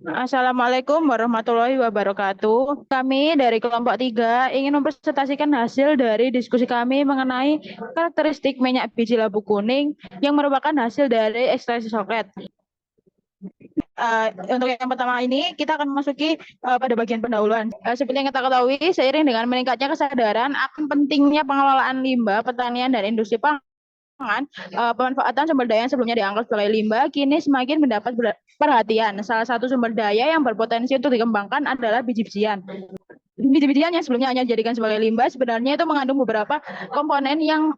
Assalamualaikum warahmatullahi wabarakatuh. Kami dari kelompok 3 ingin mempresentasikan hasil dari diskusi kami mengenai karakteristik minyak biji labu kuning yang merupakan hasil dari ekstraksi coklat. Untuk yang pertama ini kita akan memasuki pada bagian pendahuluan. Seperti yang kita ketahui, seiring dengan meningkatnya kesadaran akan pentingnya pengelolaan limbah, pertanian dan industri pangan, pemanfaatan sumber daya yang sebelumnya dianggap sebagai limbah kini semakin mendapat perhatian. Salah satu sumber daya yang berpotensi untuk dikembangkan adalah biji-bijian. Biji-bijian yang sebelumnya hanya dijadikan sebagai limbah sebenarnya itu mengandung beberapa komponen yang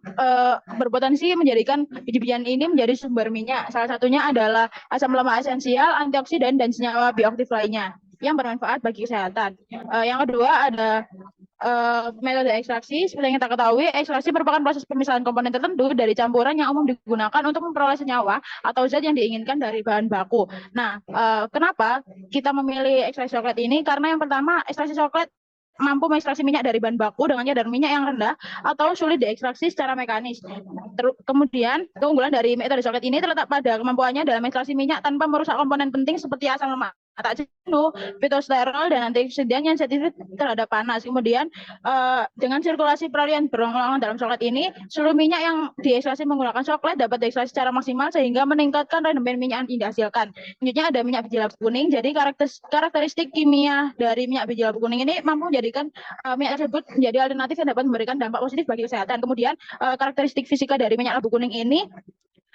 berpotensi menjadikan biji-bijian ini menjadi sumber minyak. Salah satunya adalah asam lemak esensial, antioksidan, dan senyawa bioaktif lainnya yang bermanfaat bagi kesehatan. Yang kedua ada metode ekstraksi. Seperti yang kita ketahui, ekstraksi merupakan proses pemisahan komponen tertentu dari campuran yang umum digunakan untuk memperoleh senyawa atau zat yang diinginkan dari bahan baku. Nah, kenapa kita memilih ekstraksi coklat ini? Karena yang pertama, ekstraksi coklat mampu mengekstraksi minyak dari bahan baku dengan kadar minyak yang rendah atau sulit diekstraksi secara mekanis. Kemudian, keunggulan dari metode coklat ini terletak pada kemampuannya dalam ekstraksi minyak tanpa merusak komponen penting seperti asam lemak tak jenuh, fitosterol, dan antioksidan yang sensitif terhadap panas. Kemudian dengan sirkulasi peralihan berulang-ulang dalam coklat ini, seluruh minyak yang diekstraksi menggunakan coklat dapat diekstraksi secara maksimal sehingga meningkatkan rendemen minyak yang dihasilkan. Selanjutnya ada minyak biji labu kuning. Jadi karakteristik kimia dari minyak biji labu kuning ini mampu menjadikan minyak tersebut menjadi alternatif yang dapat memberikan dampak positif bagi kesehatan. Kemudian karakteristik fisika dari minyak labu kuning ini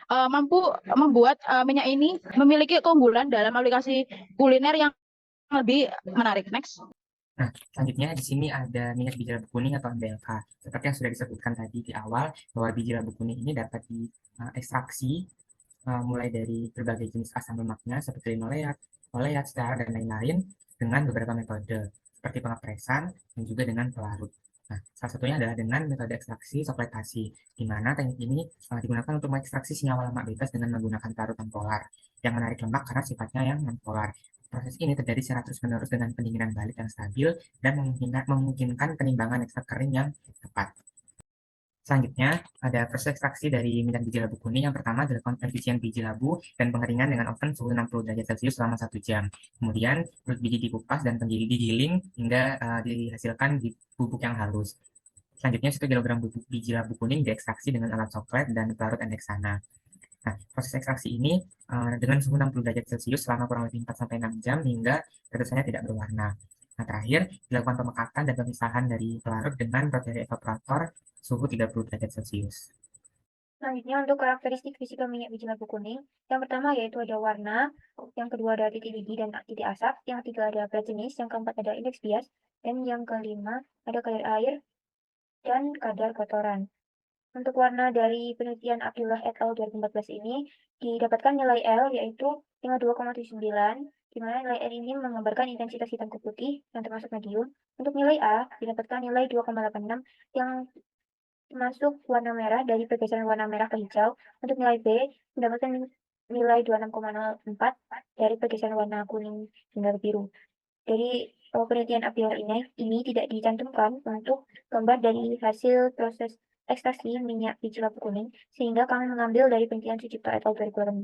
mampu membuat minyak ini memiliki keunggulan dalam aplikasi kuliner yang lebih menarik. Next. Nah, selanjutnya di sini ada minyak biji labu kuning atau MBLK. Seperti yang sudah disebutkan tadi di awal, bahwa biji labu kuning ini dapat diekstraksi mulai dari berbagai jenis asam lemaknya seperti linoleat, oleat, stear, dan lain-lain dengan beberapa metode seperti pengepresan dan juga dengan pelarut. Nah, salah satunya adalah dengan metode ekstraksi sokletasi, di mana teknik ini digunakan untuk mengekstraksi senyawa lemak bebas dengan menggunakan parutan polar yang menarik lemak karena sifatnya yang non-polar. Proses ini terjadi secara terus-menerus dengan pendinginan balik yang stabil dan memungkinkan penimbangan ekstrak kering yang tepat. Selanjutnya, ada proses ekstraksi dari minyak biji labu kuning. Yang pertama adalah pencucian biji labu dan pengeringan dengan oven suhu 60 derajat Celcius selama 1 jam. Kemudian, kulit biji dikupas dan penggigi digiling hingga dihasilkan bubuk yang halus. Selanjutnya, 1 kilogram bubuk biji labu kuning diekstraksi dengan alat coklat dan pelarut endeksana. Nah, proses ekstraksi ini dengan suhu 60 derajat Celcius selama kurang lebih 4-6 jam hingga tetesannya tidak berwarna. Nah, terakhir, dilakukan pemekatan dan pemisahan dari pelarut dengan baterai evaporator suhu 30 derajat Celcius. Selanjutnya untuk karakteristik fisika minyak biji labu kuning, yang pertama yaitu ada warna, yang kedua ada titik didih dan titik asap, yang ketiga ada berat jenis, yang keempat ada indeks bias, dan yang kelima ada kadar air dan kadar kotoran. Untuk warna dari penelitian Abdullah et al. 2014 ini didapatkan nilai L yaitu 52,79, di mana nilai L ini menggambarkan intensitas hitam ke putih yang termasuk medium. Untuk nilai A didapatkan nilai 2,86 yang termasuk warna merah dari pergeseran warna merah ke hijau. Untuk nilai B mendapatkan nilai 26,04 dari pergeseran warna kuning hingga biru. Jadi penelitian Abdullah ini tidak dicantumkan untuk gambar dari hasil proses ekstraksi minyak biji labu kuning, sehingga kami mengambil dari penelitian Sucipto et al. 2018,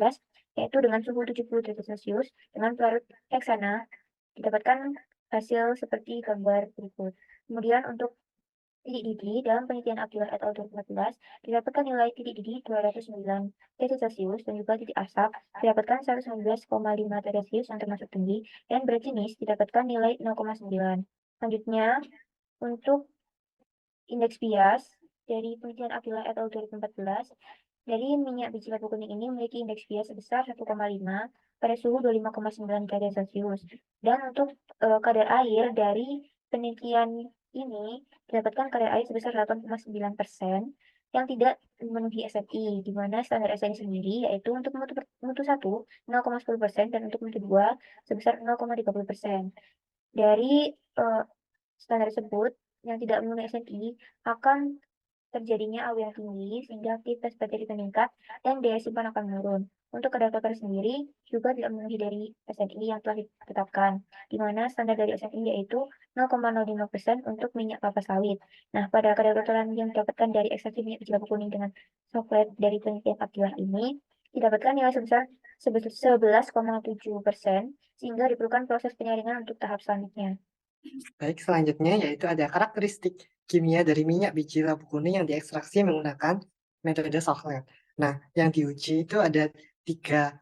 yaitu dengan suhu 70 derajat Celcius dengan pelarut heksana, didapatkan hasil seperti gambar berikut. Kemudian untuk titik didih dalam penelitian Abdullah et al. 2014 didapatkan nilai titik didih 209 derajat Celcius dan juga titik asap didapatkan 119,5 derajat Celcius yang termasuk tinggi dan berat jenis didapatkan nilai 0,9. Selanjutnya untuk indeks bias dari penelitian Abdullah et al. 2014 dari minyak biji labu kuning ini memiliki indeks bias sebesar 1,5 pada suhu 25,9 derajat Celcius. Dan untuk kadar air dari penelitian ini didapatkan kadar air sebesar 8,9% yang tidak memenuhi SNI, di mana standar SNI sendiri yaitu untuk mutu 1 0,10% dan untuk mutu 2 sebesar 0,30%. Dari standar tersebut yang tidak memenuhi SNI akan terjadinya awu yang tinggi sehingga aktivitas bakteri meningkat dan daya simpan akan menurun. Untuk kadar kotor sendiri juga tidak memenuhi dari SNI yang telah ditetapkan, di mana standar dari SNI yaitu 0,05% untuk minyak kelapa sawit. Nah, pada kadar kotoran yang didapatkan dari ekstraksi minyak biji labu kuning dengan coklat dari penelitian Abdullah ini, didapatkan nilai sebesar 11,7%, sehingga diperlukan proses penyaringan untuk tahap selanjutnya. Baik, selanjutnya yaitu ada karakteristik kimia dari minyak biji labu kuning yang diekstraksi menggunakan metode Sochlet. Nah, yang diuji itu ada 3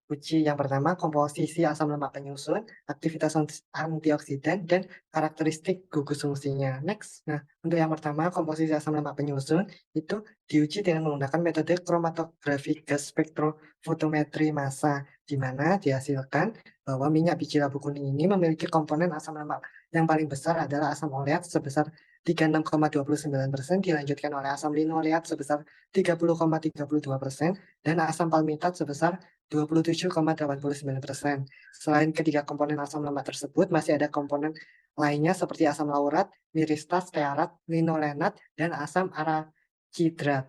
uji. Yang pertama, komposisi asam lemak penyusun, aktivitas antioksidan, dan karakteristik gugus fungsinya. Next. Nah, untuk yang pertama, komposisi asam lemak penyusun itu diuji dengan menggunakan metode kromatografi gas spektrofotometri massa, di mana dihasilkan bahwa minyak biji labu kuning ini memiliki komponen asam lemak yang paling besar adalah asam oleat sebesar 36,29%, dilanjutkan oleh asam linoleat sebesar 30,32%, dan asam palmitat sebesar 27,89%. Selain ketiga komponen asam lemak tersebut, masih ada komponen lainnya seperti asam laurat, miristat, stearat, linolenat, dan asam arachidrat.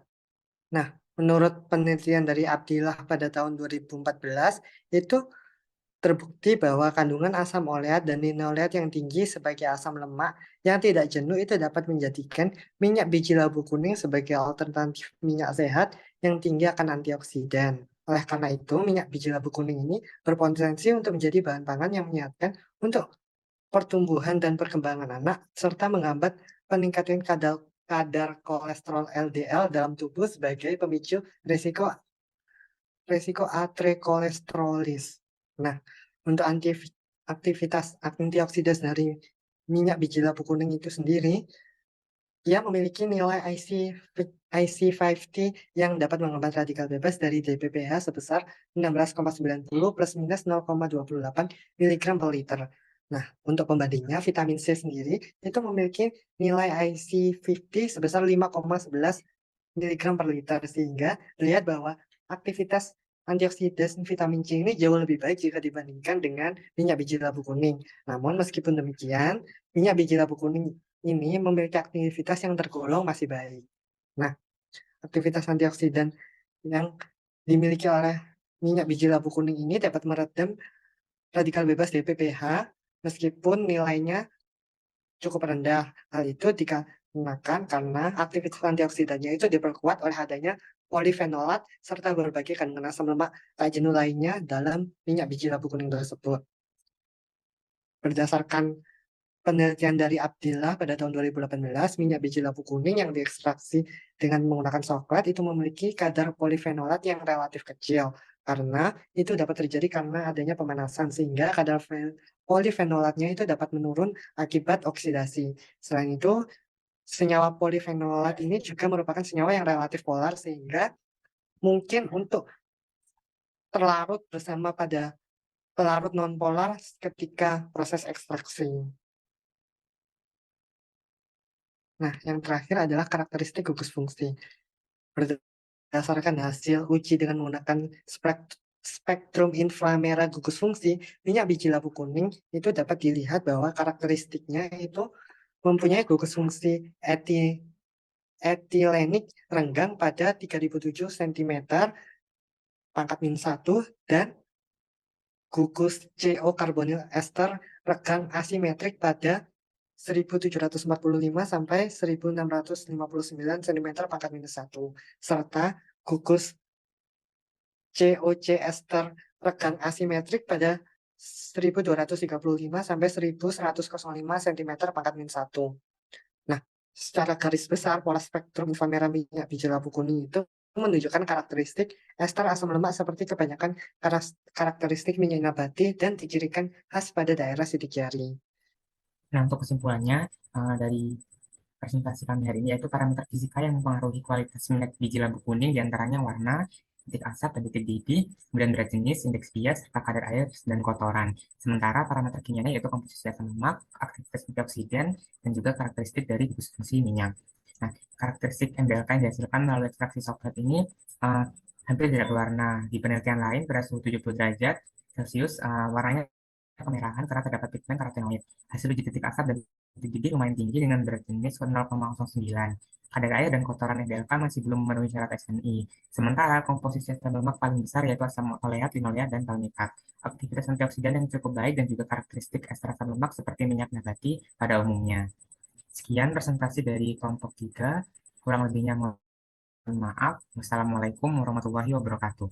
Nah, menurut penelitian dari Abdillah pada tahun 2014, itu terbukti bahwa kandungan asam oleat dan linoleat yang tinggi sebagai asam lemak yang tidak jenuh itu dapat menjadikan minyak biji labu kuning sebagai alternatif minyak sehat yang tinggi akan antioksidan. Oleh karena itu, minyak biji labu kuning ini berpotensi untuk menjadi bahan pangan yang menyehatkan untuk pertumbuhan dan perkembangan anak, serta menghambat peningkatan kadar kolesterol LDL dalam tubuh sebagai pemicu resiko atherosclerosis. Nah, untuk aktivitas antioksidan dari minyak biji labu kuning itu sendiri, ia memiliki nilai IC50 yang dapat menghambat radikal bebas dari DPPH sebesar 16,90 plus minus 0,28 mg per liter. Nah, untuk pembandingnya, vitamin C sendiri itu memiliki nilai IC50 sebesar 5,11 mg per liter, sehingga terlihat bahwa aktivitas antioksidan vitamin C ini jauh lebih baik jika dibandingkan dengan minyak biji labu kuning. Namun meskipun demikian, minyak biji labu kuning ini memiliki aktivitas yang tergolong masih baik. Nah, aktivitas antioksidan yang dimiliki oleh minyak biji labu kuning ini dapat meredam radikal bebas DPPH meskipun nilainya cukup rendah. Hal itu dikarenakan karena aktivitas antioksidannya itu diperkuat oleh adanya polifenolat serta berbagai kandungan asam lemak tak jenuh lainnya dalam minyak biji labu kuning tersebut. Berdasarkan penelitian dari Abdillah pada tahun 2018, minyak biji labu kuning yang diekstraksi dengan menggunakan Sochlet itu memiliki kadar polifenolat yang relatif kecil, karena itu dapat terjadi karena adanya pemanasan, sehingga kadar polifenolatnya itu dapat menurun akibat oksidasi. Selain itu, senyawa polifenolat ini juga merupakan senyawa yang relatif polar, sehingga mungkin untuk terlarut bersama pada pelarut nonpolar ketika proses ekstraksi. Nah, yang terakhir adalah karakteristik gugus fungsi. Berdasarkan hasil uji dengan menggunakan spektrum inframerah gugus fungsi, minyak biji labu kuning itu dapat dilihat bahwa karakteristiknya itu mempunyai gugus fungsi etilenik renggang pada 3007 cm pangkat -1 dan gugus CO karbonil ester regang asimetrik pada 1745 sampai 1659 cm pangkat -1, serta gugus COC ester regang asimetrik pada 1235 sampai 1105 cm pangkat -1. Nah, secara garis besar pola spektrum inframerah minyak biji labu kuning itu menunjukkan karakteristik ester asam lemak seperti kebanyakan karakteristik minyak nabati dan dicirikan khas pada daerah sidik jari. Nah, untuk kesimpulannya dari presentasi kami hari ini yaitu parameter fisika yang mempengaruhi kualitas minyak biji labu kuning diantaranya warna, titik asap dan titik didih, kemudian berat jenis, indeks bias, serta kadar air dan kotoran. Sementara parameter kimianya yaitu komposisi asam lemak, aktivitas antioksidan, dan juga karakteristik dari gugus fungsi minyak. Nah, karakteristik MBLK yang dihasilkan melalui ekstraksi Sochlet ini hampir tidak berwarna. Di penelitian lain pada suhu 70 derajat Celcius, warnanya kemerahan karena terdapat pigmen karotenoid. Hasil uji titik asap dan titik didih lumayan tinggi dengan berat jenis 0,09. Kadar air dan kotoran NDLK masih belum memenuhi syarat SNI. Sementara komposisi asam lemak paling besar yaitu asam oleat, linoleat, dan palmitat. Aktivitas antioksidan yang cukup baik dan juga karakteristik ester asam lemak seperti minyak nabati pada umumnya. Sekian presentasi dari kelompok 3. Kurang lebihnya mohon maaf. Wassalamualaikum warahmatullahi wabarakatuh.